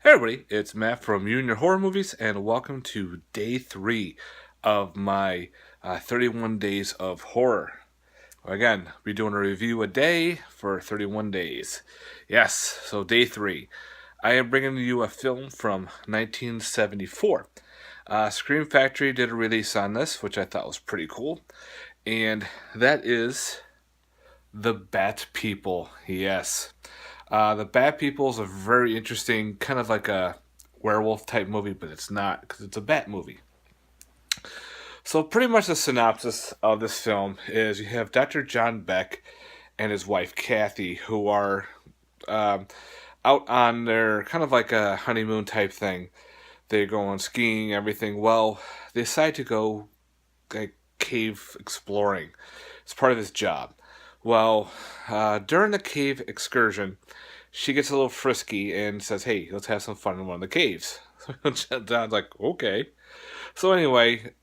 Hey everybody, it's Matt from You and Your Horror Movies, and welcome to day 3 of my 31 Days of Horror. Again, we're doing a review a day for 31 days. Yes, so day 3. I am bringing you a film from 1974. Scream Factory did a release on this, which I thought was pretty cool, and that is The Bat People. Yes. The Bat People is a very interesting, kind of like a werewolf type movie, but it's not because it's a bat movie. So, pretty much the synopsis of this film is you have Dr. John Beck and his wife Kathy, who are um, out on their kind of like a honeymoon type thing. They're going skiing, everything. Well, they decide to go like cave exploring. It's part of his job. Well, during the cave excursion, she gets a little frisky and says, "Hey, let's have some fun in one of the caves." So John's like, "Okay." So anyway,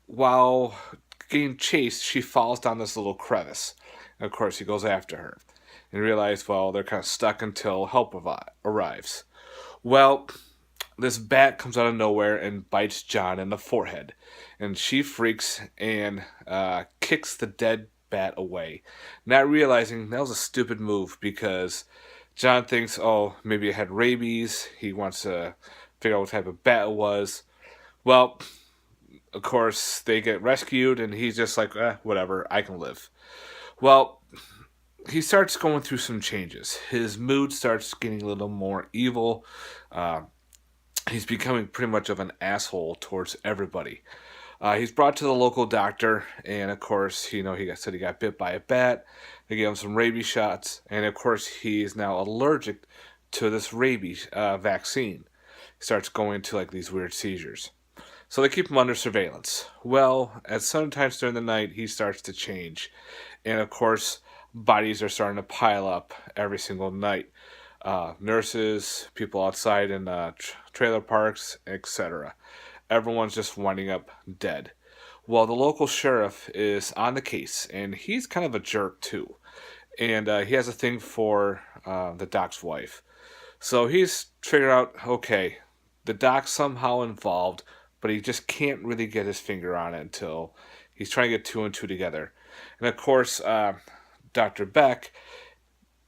while getting chased, she falls down this little crevice. And of course, he goes after her and realize, well, they're kind of stuck until help arrives. Well, this bat comes out of nowhere and bites John in the forehead, and she freaks and kicks the dead bat away, not realizing that was a stupid move because John thinks, oh, maybe it had rabies. He wants to figure out what type of bat it was. Well, of course, they get rescued, and he's just like, whatever, I can live. Well, he starts going through some changes. His mood starts getting a little more evil. Uh, he's becoming pretty much of an asshole towards everybody. He's brought to the local doctor, and of course, he said he got bit by a bat. They gave him some rabies shots, and of course, he is now allergic to this rabies vaccine. He starts going to like these weird seizures. So they keep him under surveillance. Well, at sometimes during the night, he starts to change, and of course, bodies are starting to pile up every single night. Nurses, people outside in trailer parks, etc. Everyone's just winding up dead. Well, the local sheriff is on the case, and he's kind of a jerk too. And he has a thing for the doc's wife. So he's figured out, okay, the doc's somehow involved, but he just can't really get his finger on it until he's trying to get two and two together. And of course, Dr. Beck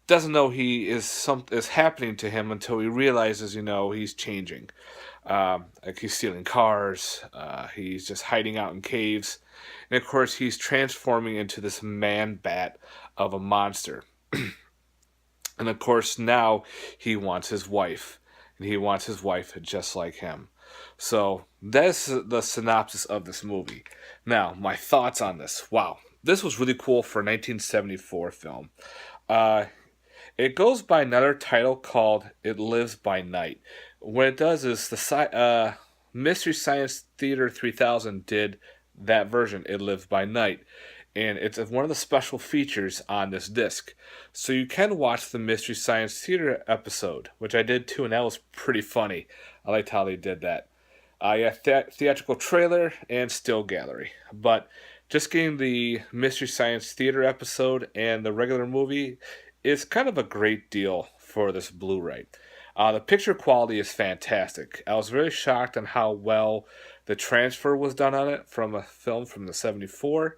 doesn't know he is happening to him until he realizes, he's changing. Like he's stealing cars. He's just hiding out in caves, and of course he's transforming into this man bat of a monster. And of course now he wants his wife, and he wants his wife just like him. So that's the synopsis of this movie. Now my thoughts on this. Wow, this was really cool for a 1974 film. Uh, it goes by another title called It Lives by Night. What it does is Mystery Science Theater 3000 did that version, It Lives by Night. And it's one of the special features on this disc. So you can watch the Mystery Science Theater episode, which I did too, and that was pretty funny. I liked how they did that. Yeah, theatrical trailer and still gallery. But just getting the Mystery Science Theater episode and the regular movie is kind of a great deal for this Blu-ray. The picture quality is fantastic. I was very shocked on how well the transfer was done on it from a film from the 74.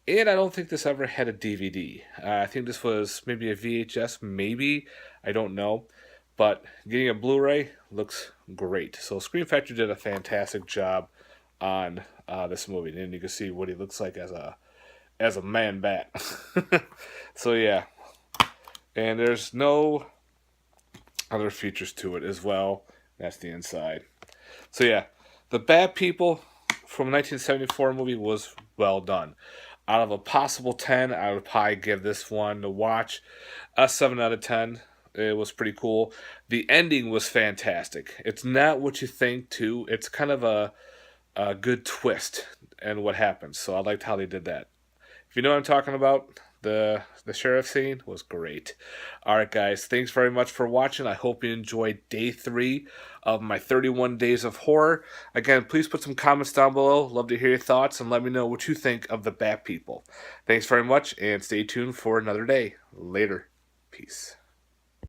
And I don't think this ever had a DVD. I think this was maybe a VHS, maybe. I don't know. But getting a Blu-ray looks great. So Scream Factory did a fantastic job on this movie. And you can see what he looks like as a man bat. So yeah. And there's no other features to it as well. That's the inside. So yeah, The Bad People from a 1974 movie was well done. Out of a possible 10, I would probably give this one to watch a 7 out of 10. It was pretty cool. The ending was fantastic. It's not what you think, too. It's kind of a good twist and what happens. So I liked how they did that. If you know what I'm talking about, the sheriff scene was great. All right, guys, thanks very much for watching. I hope you enjoyed day 3 of my 31 days of horror. Again, please put some comments down below. Love to hear your thoughts and let me know what you think of the Bat People. Thanks very much, and stay tuned for another day. Later. Peace.